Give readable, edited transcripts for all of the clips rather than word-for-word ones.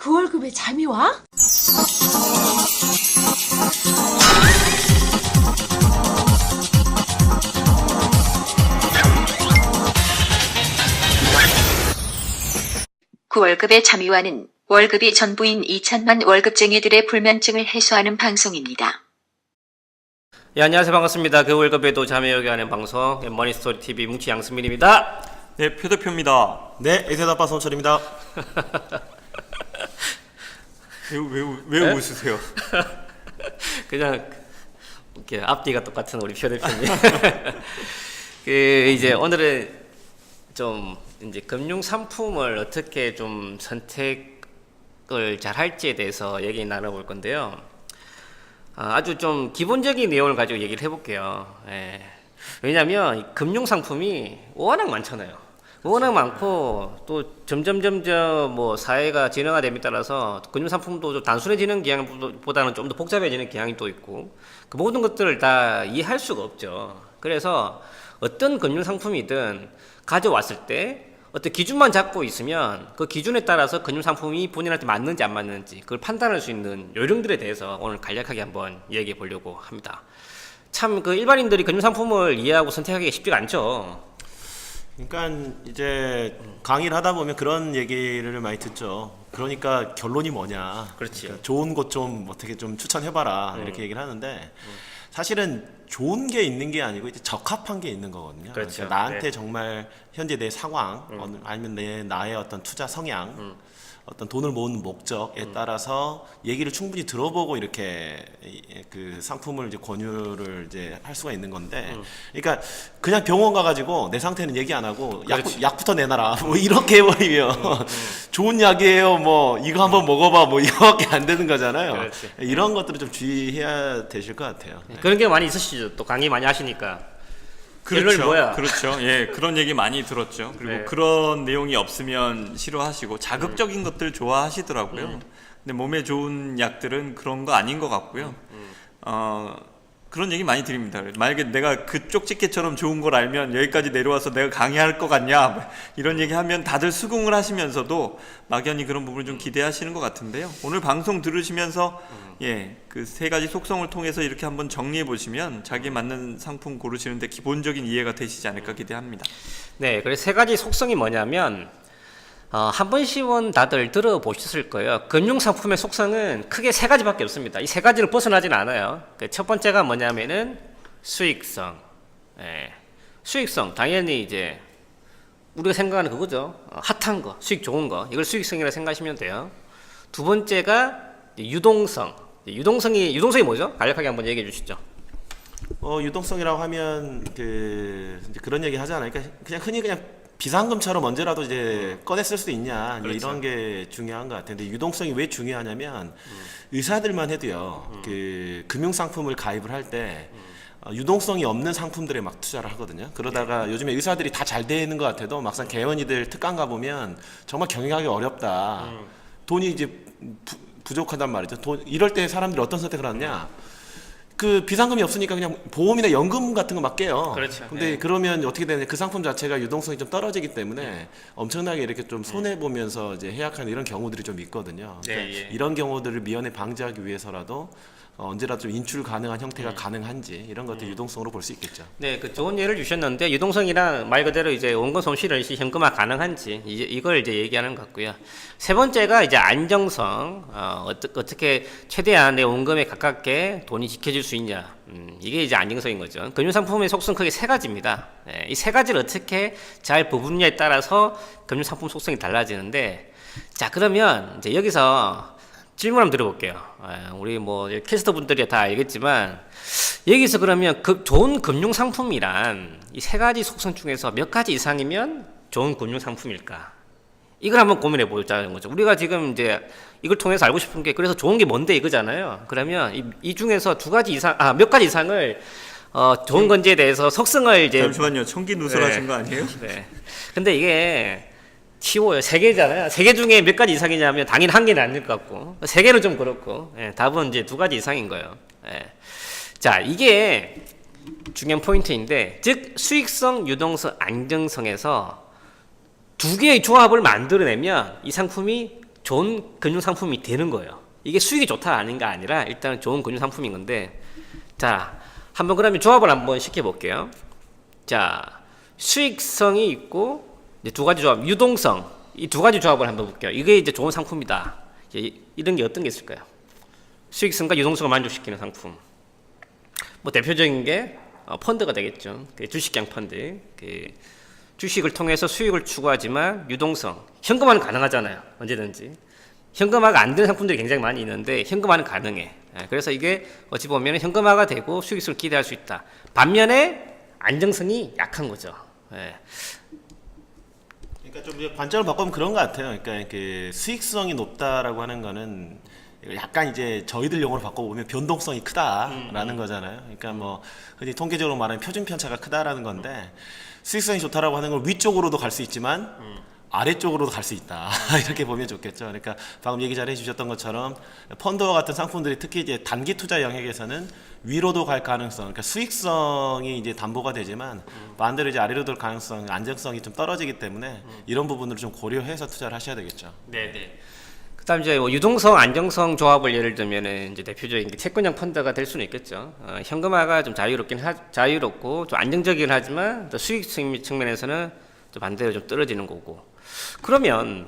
그 월급에 잠이 와? 그 월급의 잠이와는 월급이 전부인 2천만 월급쟁이들의 불면증을 해소하는 방송입니다. 예, 안녕하세요. 반갑습니다. 그 월급에도 잠이 오게 하는 방송 머니스토리 TV 뭉치 양승민입니다. 네, 표 대표입니다. 네, 에세다빠 손철입니다. 왜 네? 웃으세요? 그냥 이렇게 앞뒤가 똑같은 우리 표 대표님. 그 이제 오늘은 좀 이제 금융 상품을 어떻게 좀 선택을 잘 할지에 대해서 얘기 나눠볼 건데요. 아주 좀 기본적인 내용을 가지고 얘기를 해볼게요. 예. 왜냐하면 이 금융 상품이 워낙 많잖아요. 워낙 많고 또 점점 뭐 사회가 진화됨에 따라서 금융 상품도 좀 단순해지는 경향보다는 좀 더 복잡해지는 경향이 또 있고 그 모든 것들을 다 이해할 수가 없죠. 그래서 어떤 금융 상품이든 가져왔을 때 어떤 기준만 잡고 있으면 그 기준에 따라서 금융 상품이 본인한테 맞는지 안 맞는지 그걸 판단할 수 있는 요령들에 대해서 오늘 간략하게 한번 얘기해 보려고 합니다. 참 그 일반인들이 금융 상품을 이해하고 선택하기가 쉽지가 않죠. 그러니까 이제 강의를 하다 보면 그런 얘기를 많이 듣죠. 그러니까 결론이 뭐냐. 그렇지. 그러니까 좋은 곳 좀 어떻게 좀 추천해봐라 이렇게 얘기를 하는데 사실은 좋은 게 있는 게 아니고 이제 적합한 게 있는 거거든요. 그렇죠. 그러니까 나한테 네. 정말 현재 내 상황 아니면 나의 어떤 투자 성향 어떤 돈을 모으는 목적에 따라서 얘기를 충분히 들어보고 이렇게 그 상품을 이제 권유를 이제 할 수가 있는 건데, 그러니까 그냥 병원 가가지고 내 상태는 얘기 안 하고 약부터 내놔라 뭐 이렇게 해버리면 좋은 약이에요 뭐 이거 한번 먹어봐 뭐 이거밖에 안 되는 거잖아요. 그렇지. 이런 것들을 좀 주의해야 되실 것 같아요. 네. 그런 게 많이 있으시죠. 또 강의 많이 하시니까. 결론이 뭐야? 그렇죠. 예, 그런 얘기 많이 들었죠. 그리고 네. 그런 내용이 없으면 싫어하시고 자극적인 것들 좋아하시더라고요. 근데 몸에 좋은 약들은 그런 거 아닌 것 같고요. 그런 얘기 많이 드립니다. 만약에 내가 그 쪽집게처럼 좋은 걸 알면 여기까지 내려와서 내가 강의할 것 같냐 이런 얘기하면 다들 수긍을 하시면서도 막연히 그런 부분을 좀 기대하시는 것 같은데요. 오늘 방송 들으시면서 예, 그 세 가지 속성을 통해서 이렇게 한번 정리해 보시면 자기에 맞는 상품 고르시는데 기본적인 이해가 되시지 않을까 기대합니다. 네, 그래서 세 가지 속성이 뭐냐면 한 번씩은 다들 들어보셨을 거예요. 금융상품의 속성은 크게 세 가지밖에 없습니다. 이 세 가지를 벗어나진 않아요. 첫 번째가 뭐냐면은 수익성. 예. 수익성, 당연히 이제 우리가 생각하는 그거죠. 핫한 거, 수익 좋은 거. 이걸 수익성이라 생각하시면 돼요. 두 번째가 유동성. 유동성이 뭐죠? 간략하게 한번 얘기해 주시죠. 유동성이라고 하면 이제 그런 얘기 하잖아요. 그러니까 그냥 흔히 그냥 비상금처럼 언제라도 이제 꺼내 쓸 수 있냐 그렇죠. 이런 게 중요한 것 같아요. 근데 유동성이 왜 중요하냐면 의사들만 해도요. 그 금융 상품을 가입을 할 때 유동성이 없는 상품들에 막 투자를 하거든요. 그러다가 요즘에 의사들이 다 잘 되는 것 같아도 막상 개원이들 특강 가 보면 정말 경영하기 어렵다. 돈이 이제 부족하단 말이죠. 이럴 때 사람들이 어떤 선택을 하느냐? 그 비상금이 없으니까 그냥 보험이나 연금 같은 거 막 깨요. 그렇죠. 근데 네. 그러면 어떻게 되냐? 그 상품 자체가 유동성이 좀 떨어지기 때문에 엄청나게 이렇게 좀 손해 보면서 이제 해약하는 이런 경우들이 좀 있거든요. 네, 그러니까 예. 이런 경우들을 미연에 방지하기 위해서라도 언제라도 좀 인출 가능한 형태가 가능한지 이런 것들 유동성으로 볼 수 있겠죠. 네, 그 좋은 예를 주셨는데 유동성이랑 말 그대로 이제 원금 손실을 시 현금화 가능한지 이걸 이제 얘기하는 것 같고요. 세 번째가 이제 안정성, 어떻게 최대한 내 원금에 가깝게 돈이 지켜질 수 있냐, 이게 이제 안정성인 거죠. 금융상품의 속성 크게 세 가지입니다. 이 세 가지를 어떻게 잘 부분냐에 따라서 금융상품 속성이 달라지는데, 자 그러면 이제 여기서 질문 한번 드려볼게요. 우리 뭐 캐스터 분들이 다 알겠지만 여기서 그러면 좋은 금융 상품이란 이 세 가지 속성 중에서 몇 가지 이상이면 좋은 금융 상품일까? 이걸 한번 고민해 보자는 거죠. 우리가 지금 이제 이걸 통해서 알고 싶은 게 그래서 좋은 게 뭔데 이거잖아요. 그러면 이 중에서 몇 가지 이상을 좋은 건지에 대해서 속성을 이제 잠시만요. 청기 누설하신 거 아니에요? 네. 근데 이게 쉬워요. 세 개잖아요. 세 개 중에 몇 가지 이상이냐면 당연히 한 개는 아닐 것 같고 세 개는 좀 그렇고 답은 이제 두 가지 이상인 거예요. 자, 이게 중요한 포인트인데 즉 수익성, 유동성, 안정성에서 두 개의 조합을 만들어내면 이 상품이 좋은 금융 상품이 되는 거예요. 이게 수익이 좋다 아닌가 아니라 일단은 좋은 금융 상품인 건데, 자, 한번 그러면 조합을 한번 시켜볼게요. 자, 수익성이 있고 이제 두 가지 조합, 유동성, 이 두 가지 조합을 한번 볼게요. 이게 이제 좋은 상품이다. 이런 게 어떤 게 있을까요? 수익성과 유동성을 만족시키는 상품. 뭐 대표적인 게 펀드가 되겠죠. 그 주식형 펀드. 그 주식을 통해서 수익을 추구하지만 유동성, 현금화는 가능하잖아요. 언제든지. 현금화가 안 되는 상품들이 굉장히 많이 있는데 현금화는 가능해. 그래서 이게 어찌 보면 현금화가 되고 수익성을 기대할 수 있다. 반면에 안정성이 약한 거죠. 그러니까 좀 관점을 바꾸면 그런 것 같아요. 그러니까 그 수익성이 높다라고 하는 거는 약간 이제 저희들 용어로 바꿔보면 변동성이 크다라는 거잖아요. 그러니까 뭐 흔히 통계적으로 말하면 표준 편차가 크다라는 건데 수익성이 좋다라고 하는 건 위쪽으로도 갈 수 있지만 아래쪽으로도 갈 수 있다. 이렇게 보면 좋겠죠. 그러니까 방금 얘기 잘 해주셨던 것처럼 펀드와 같은 상품들이 특히 이제 단기 투자 영역에서는 위로도 갈 가능성, 그러니까 수익성이 이제 담보가 되지만 반대로 이제 아래로 돌 가능성, 안정성이 좀 떨어지기 때문에 이런 부분을 좀 고려해서 투자를 하셔야 되겠죠. 네네. 그다음 이제 뭐 유동성, 안정성 조합을 예를 들면은 이제 대표적인 게 채권형 펀드가 될 수는 있겠죠. 현금화가 좀 자유롭고 좀 안정적이긴 하지만 또 수익 측면에서는 또 반대로 좀 떨어지는 거고. 그러면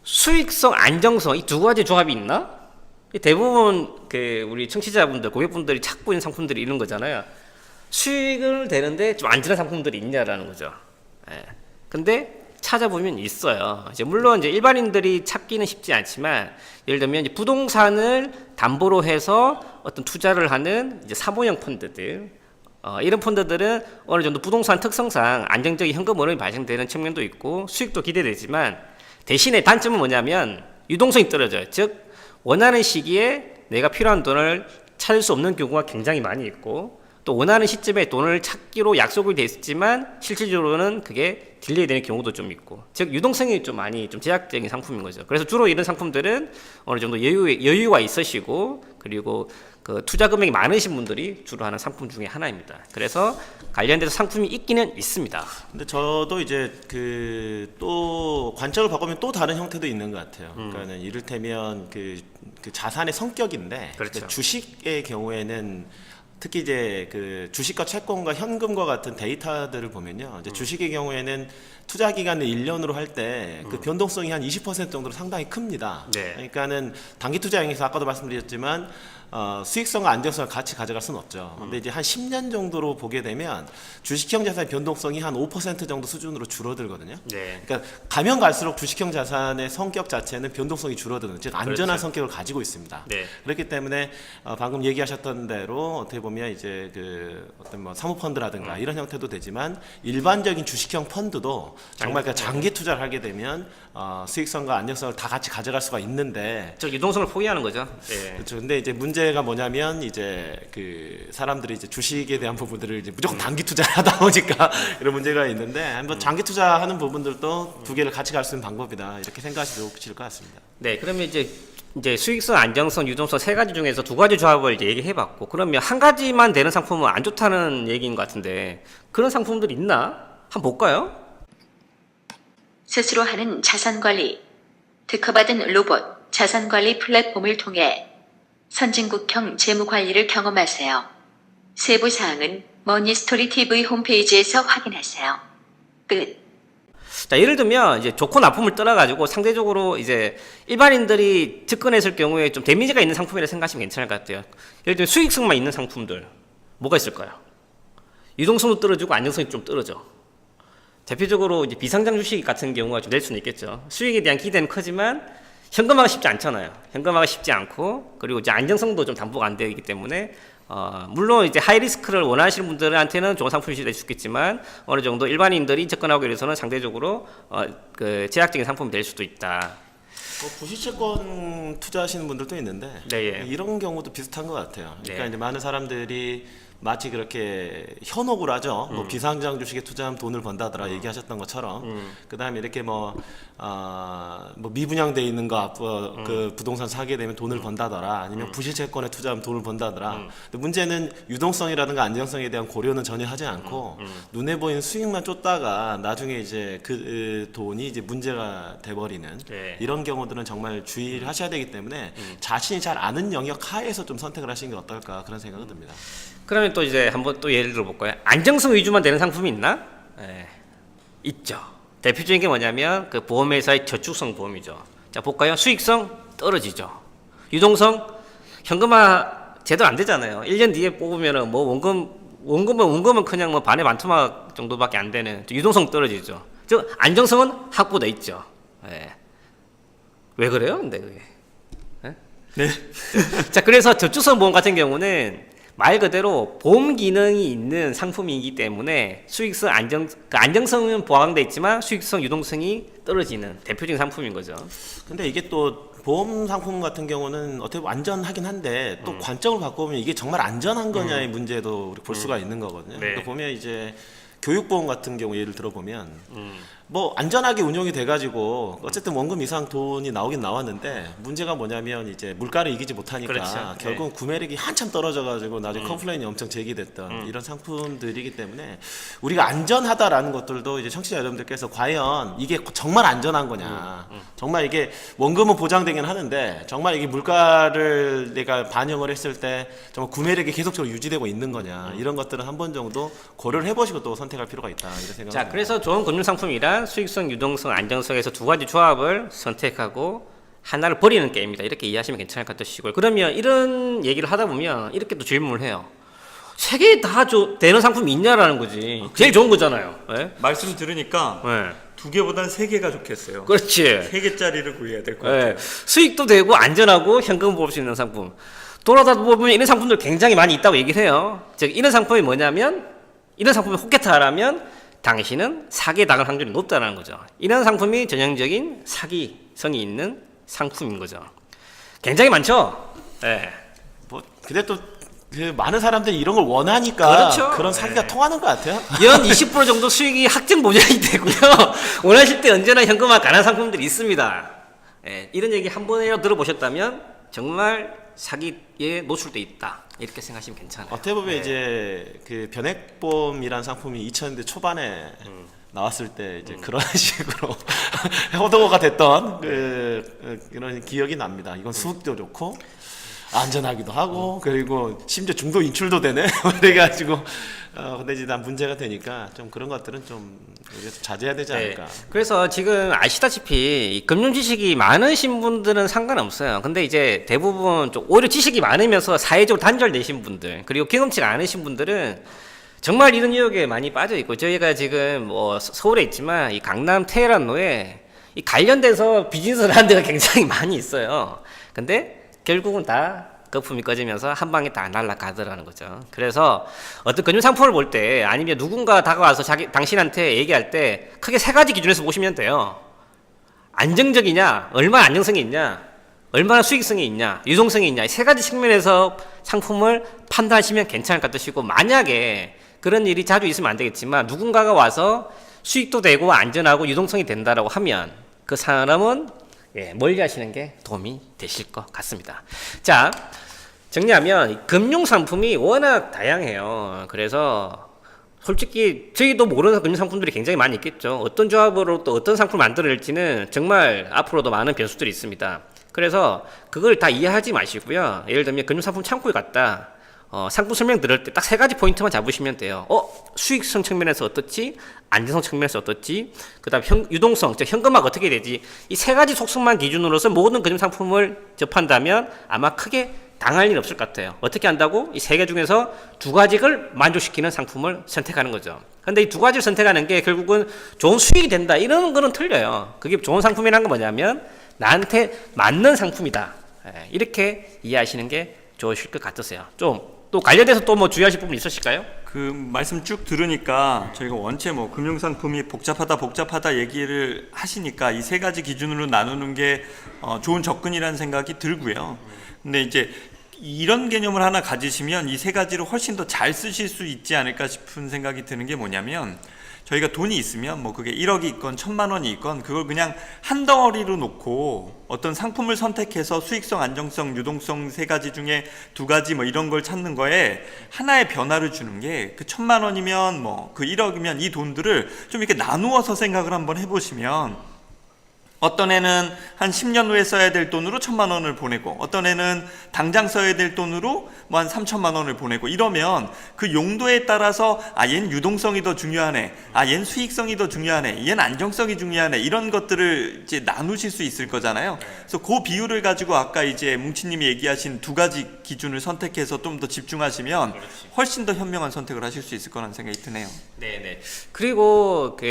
수익성, 안정성 이 두 가지 조합이 있나? 대부분 그 우리 청취자분들, 고객분들이 찾고 있는 상품들이 이런 거잖아요. 수익을 되는데 좀 안전한 상품들이 있냐라는 거죠. 근데 찾아보면 있어요. 이제 물론 이제 일반인들이 찾기는 쉽지 않지만 예를 들면 이제 부동산을 담보로 해서 어떤 투자를 하는 이제 사모형 펀드들, 이런 펀드들은 어느 정도 부동산 특성상 안정적인 현금 흐름이 발생되는 측면도 있고 수익도 기대되지만 대신에 단점은 뭐냐면 유동성이 떨어져요. 즉 원하는 시기에 내가 필요한 돈을 찾을 수 없는 경우가 굉장히 많이 있고 또 원하는 시점에 돈을 찾기로 약속이 됐지만 실질적으로는 그게 딜레이 되는 경우도 좀 있고 즉 유동성이 좀 많이 좀 제약적인 상품인 거죠. 그래서 주로 이런 상품들은 어느 정도 여유가 있으시고 그리고 그 투자 금액이 많으신 분들이 주로 하는 상품 중에 하나입니다. 그래서 관련돼서 상품이 있기는 있습니다. 근데 저도 이제 그 또 관점을 바꾸면 또 다른 형태도 있는 것 같아요. 그러니까는 이를테면 그 자산의 성격인데 그렇죠. 주식의 경우에는 특히 이제 그 주식과 채권과 현금과 같은 데이터들을 보면요. 이제 주식의 경우에는 투자 기간을 1년으로 할 때 그 변동성이 한 20% 정도로 상당히 큽니다. 네. 그러니까는 단기 투자형에서 아까도 말씀드렸지만 수익성과 안정성을 같이 가져갈 수는 없죠. 근데 이제 한 10년 정도로 보게 되면 주식형 자산의 변동성이 한 5% 정도 수준으로 줄어들거든요. 네. 그러니까 가면 갈수록 주식형 자산의 성격 자체는 변동성이 줄어드는, 즉 안전한 그렇죠. 성격을 가지고 있습니다. 네. 그렇기 때문에 방금 얘기하셨던 대로 어떻게 보면 이제 그 어떤 뭐 사모펀드라든가 이런 형태도 되지만 일반적인 주식형 펀드도 정말 그 장기 투자를 하게 되면 수익성과 안정성을 다 같이 가져갈 수가 있는데 즉 유동성을 포기하는 거죠. 네. 그렇죠. 근데 이제 문제가 뭐냐면 이제 그 사람들이 이제 주식에 대한 부분들을 이제 무조건 단기 투자를 하다 보니까 이런 문제가 있는데 한번 장기 투자하는 부분들도 두 개를 같이 갈 수 있는 방법이다 이렇게 생각하시면 좋을 것 같습니다. 네, 그러면 이제 수익성, 안정성, 유동성 세 가지 중에서 두 가지 조합을 이제 얘기해봤고 그러면 한 가지만 되는 상품은 안 좋다는 얘기인 것 같은데 그런 상품들 있나? 한번 볼까요? 스스로 하는 자산관리, 특허받은 로봇 자산관리 플랫폼을 통해 선진국형 재무관리를 경험하세요. 세부사항은 머니스토리 TV 홈페이지에서 확인하세요. 끝. 자, 예를 들면 이제 좋고 나쁨을 떠나가지고 상대적으로 이제 일반인들이 접근했을 경우에 좀 데미지가 있는 상품이라 생각하시면 괜찮을 것 같아요. 예를 들면 수익성만 있는 상품들 뭐가 있을까요? 유동성도 떨어지고 안정성이 좀 떨어져. 대표적으로 이제 비상장 주식 같은 경우가 좀 될 수는 있겠죠. 수익에 대한 기대는 크지만 현금화가 쉽지 않잖아요. 현금화가 쉽지 않고 그리고 이제 안정성도 좀 담보가 안 되기 때문에 물론 이제 하이 리스크를 원하시는 분들한테는 좋은 상품이 될 수 있겠지만 어느 정도 일반인들이 접근하기 위해서는 상대적으로 그 제약적인 상품이 될 수도 있다. 부실채권 투자하시는 분들도 있는데 네, 예. 이런 경우도 비슷한 것 같아요. 그러니까 네. 이제 많은 사람들이 마치 그렇게 현혹을 하죠. 뭐 비상장 주식에 투자하면 돈을 번다더라 얘기하셨던 것처럼. 그다음에 이렇게 뭐 미분양돼 있는 거 그 부동산 사게 되면 돈을 번다더라. 아니면 부실채권에 투자하면 돈을 번다더라. 근데 문제는 유동성이라든가 안정성에 대한 고려는 전혀 하지 않고 눈에 보이는 수익만 쫓다가 나중에 이제 그 돈이 이제 문제가 돼버리는 네. 이런 경우들은 정말 주의를 하셔야 되기 때문에 자신이 잘 아는 영역 하에서 좀 선택을 하시는 게 어떨까 그런 생각은 듭니다. 그러면 또 이제 한번 또 예를 들어볼까요? 안정성 위주만 되는 상품이 있나? 예, 있죠. 대표적인 게 뭐냐면 그 보험회사의 저축성 보험이죠. 자 볼까요? 수익성 떨어지죠. 유동성 현금화 제대로 안 되잖아요. 1년 뒤에 뽑으면은 뭐 원금은 그냥 뭐 반의 반토막 정도밖에 안 되는 유동성 떨어지죠. 즉 안정성은 확보돼 있죠. 예. 왜 그래요? 근데 그게. 예? 네. 자 그래서 저축성 보험 같은 경우는 말 그대로 보험 기능이 있는 상품이기 때문에 수익성 안정성은 보강돼 있지만 수익성 유동성이 떨어지는 대표적인 상품인 거죠. 근데 이게 또 보험 상품 같은 경우는 어떻게 보면 안전하긴 한데 또 관점을 바꿔보면 이게 정말 안전한 거냐의 문제도 우리 볼 수가 있는 거거든요. 네. 그러니까 보면 이제 교육보험 같은 경우 예를 들어보면 뭐 안전하게 운용이 돼가지고 어쨌든 원금 이상 돈이 나오긴 나왔는데 문제가 뭐냐면 이제 물가를 이기지 못하니까 그렇죠. 결국은 구매력이 한참 떨어져가지고 나중에 컴플레인이 엄청 제기됐던 이런 상품들이기 때문에 우리가 안전하다라는 것들도 이제 청취자 여러분들께서 과연 이게 정말 안전한 거냐 정말 이게 원금은 보장되긴 하는데 정말 이게 물가를 내가 반영을 했을 때 정말 구매력이 계속적으로 유지되고 있는 거냐 이런 것들은 한 번 정도 고려를 해보시고 또 선택할 필요가 있다 이런 생각을 자 합니다. 그래서 좋은 금융 상품이란 수익성, 유동성, 안정성에서 두 가지 조합을 선택하고 하나를 버리는 게임이다. 이렇게 이해하시면 괜찮을 것 같으시고요. 그러면 이런 얘기를 하다 보면 이렇게 또 질문을 해요. 세 개 다 되는 상품이 있냐라는 거지. 제일 좋은 거잖아요. 네? 말씀 들으니까 네. 2개보단 3개가 좋겠어요. 그렇지. 3개짜리를 구해야 될 것 같아요. 네. 수익도 되고 안전하고 현금 벌 수 있는 상품. 돌아다 보면 이런 상품들 굉장히 많이 있다고 얘기를 해요. 즉 이런 상품이 뭐냐면 이런 상품이 혹겠다라면 당신은 사기에 당할 확률이 높다는 거죠. 이런 상품이 전형적인 사기성이 있는 상품인 거죠. 굉장히 많죠. 네. 뭐 근데 또 그 많은 사람들이 이런 걸 원하니까 그렇죠. 그런 사기가 네. 통하는 것 같아요. 연 20% 정도 수익이 확정 보장이 되고요. 원하실 때 언제나 현금화 가능한 상품들이 있습니다. 예, 이런 얘기 한 번이라도 들어보셨다면 정말 사기에 노출돼 있다. 이렇게 생각하시면 괜찮아요. 어떻게 보면 네. 이제 그 변액보험이란 상품이 2000년대 초반에 나왔을 때 이제 그런 식으로 호도가 됐던 그런 기억이 납니다. 이건 수익도 좋고 안전하기도 하고 그리고 심지어 중도 인출도 되네. 그래가지고 근데 이제 난 문제가 되니까 좀 그런 것들은 좀 우리가 좀 자제해야 되지 않을까. 그래서 지금 아시다시피 이 금융 지식이 많으신 분들은 상관없어요. 근데 이제 대부분 좀 오히려 지식이 많으면서 사회적으로 단절되신 분들 그리고 경험치가 않으신 분들은 정말 이런 유혹에 많이 빠져 있고 저희가 지금 뭐 서울에 있지만 이 강남 테헤란로에 이 관련돼서 비즈니스를 하는 데가 굉장히 많이 있어요. 근데 결국은 다 거품이 꺼지면서 한 방에 다 날아가더라는 거죠. 그래서 어떤 금융 상품을 볼 때 아니면 누군가 다가와서 당신한테 얘기할 때 크게 세 가지 기준에서 보시면 돼요. 안정적이냐, 얼마나 안정성이 있냐, 얼마나 수익성이 있냐, 유동성이 있냐, 이 세 가지 측면에서 상품을 판단하시면 괜찮을 것 같으시고 만약에 그런 일이 자주 있으면 안 되겠지만 누군가가 와서 수익도 되고 안전하고 유동성이 된다라고 하면 그 사람은 멀리 하시는 게 도움이 되실 것 같습니다. 자, 정리하면 금융 상품이 워낙 다양해요. 그래서 솔직히 저희도 모르는 금융 상품들이 굉장히 많이 있겠죠. 어떤 조합으로 또 어떤 상품을 만들어낼지는 정말 앞으로도 많은 변수들이 있습니다. 그래서 그걸 다 이해하지 마시고요. 예를 들면 금융 상품 창구에 갔다 상품 설명 들을 때 딱 세 가지 포인트만 잡으시면 돼요. 수익성 측면에서 어떻지? 안전성 측면에서 어떻지? 그 다음 유동성, 즉 현금화가 어떻게 되지? 이 세 가지 속성만 기준으로서 모든 금융 상품을 접한다면 아마 크게 당할 일 없을 것 같아요. 어떻게 한다고? 이 세 개 중에서 두 가지를 만족시키는 상품을 선택하는 거죠. 근데 이 두 가지를 선택하는 게 결국은 좋은 수익이 된다. 이런 거는 틀려요. 그게 좋은 상품이라는 건 뭐냐면 나한테 맞는 상품이다. 이렇게 이해하시는 게 좋으실 것 같으세요. 좀 또 관련돼서 또 뭐 주의하실 부분 있으실까요? 그 말씀 쭉 들으니까 저희가 원체 뭐 금융상품이 복잡하다 얘기를 하시니까 이 세 가지 기준으로 나누는 게 좋은 접근이라는 생각이 들고요. 근데 이제 이런 개념을 하나 가지시면 이 세 가지를 훨씬 더 잘 쓰실 수 있지 않을까 싶은 생각이 드는 게 뭐냐면, 저희가 돈이 있으면 뭐 그게 1억이 있건 1,000만 원이 있건 그걸 그냥 한 덩어리로 놓고 어떤 상품을 선택해서 수익성, 안정성, 유동성 세 가지 중에 두 가지 뭐 이런 걸 찾는 거에 하나의 변화를 주는 게, 그 1,000만 원이면 뭐 그 1억이면 이 돈들을 좀 이렇게 나누어서 생각을 한번 해보시면, 어떤 애는 한 10년 후에 써야 될 돈으로 1,000만 원을 보내고, 어떤 애는 당장 써야 될 돈으로 뭐 한 3,000만 원을 보내고, 이러면 그 용도에 따라서 얘는 유동성이 더 중요하네, 얘는 수익성이 더 중요하네, 얘는 안정성이 중요하네, 이런 것들을 이제 나누실 수 있을 거잖아요. 그래서 그 비율을 가지고 아까 이제 뭉치님이 얘기하신 두 가지 기준을 선택해서 좀 더 집중하시면 훨씬 더 현명한 선택을 하실 수 있을 거라는 생각이 드네요. 네네. 그리고 그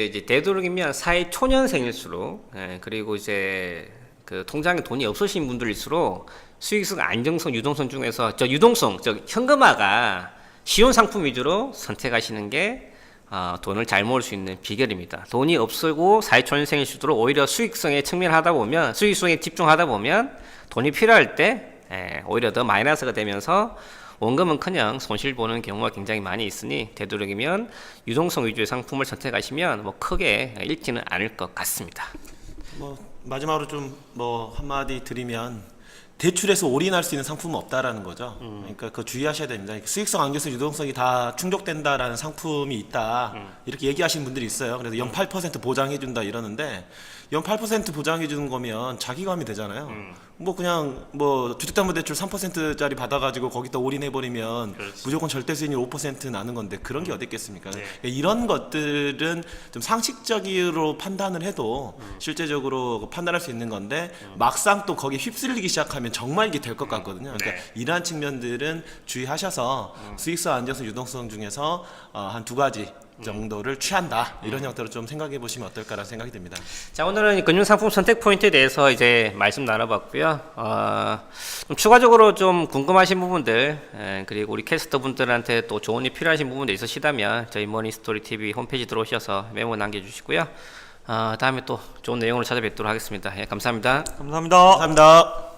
이제 되도록이면 사회 초년생일수록, 그리고 이제 그 통장에 돈이 없으신 분들일수록 수익성, 안정성, 유동성 중에서 유동성, 현금화가 쉬운 상품 위주로 선택하시는 게 돈을 잘 모을 수 있는 비결입니다. 돈이 없고 사회 초년생일수록 오히려 수익성에 측면하다 보면, 수익성에 집중하다 보면 돈이 필요할 때 오히려 더 마이너스가 되면서 원금은커녕 손실 보는 경우가 굉장히 많이 있으니, 되도록이면 유동성 위주의 상품을 선택하시면 뭐 크게 잃지는 않을 것 같습니다. 뭐 마지막으로 좀 뭐 한마디 드리면, 대출에서 올인할 수 있는 상품은 없다라는 거죠. 그러니까 그 주의하셔야 됩니다. 수익성, 안정성, 유동성이 다 충족된다라는 상품이 있다, 이렇게 얘기하시는 분들이 있어요. 그래서 연 8% 보장해준다 이러는데, 연 8% 보장해주는 거면 자기가 하면 되잖아요. 뭐 그냥 뭐 주택담보대출 3%짜리 받아가지고 거기다 올인해버리면 무조건 절대 수익률 5% 나는 건데, 그런 게 어디 있겠습니까? 네. 이런 것들은 좀 상식적으로 판단을 해도 실제적으로 판단할 수 있는 건데, 막상 또 거기에 휩쓸리기 시작하면 정말 이게 될 것 같거든요. 그러니까 네. 이러한 측면들은 주의하셔서 수익성, 안정성, 유동성 중에서 한 두 가지 정도를 취한다, 이런 형태로 좀 생각해 보시면 어떨까라는 생각이 듭니다. 자, 오늘은 금융상품 선택 포인트에 대해서 이제 말씀 나눠봤고요. 좀 추가적으로 좀 궁금하신 부분들, 그리고 우리 캐스터분들한테 또 조언이 필요하신 부분들 있으시다면 저희 머니스토리 TV 홈페이지 들어오셔서 메모 남겨주시고요. 다음에 또 좋은 내용으로 찾아뵙도록 하겠습니다. 예, 감사합니다. 감사합니다. 감사합니다.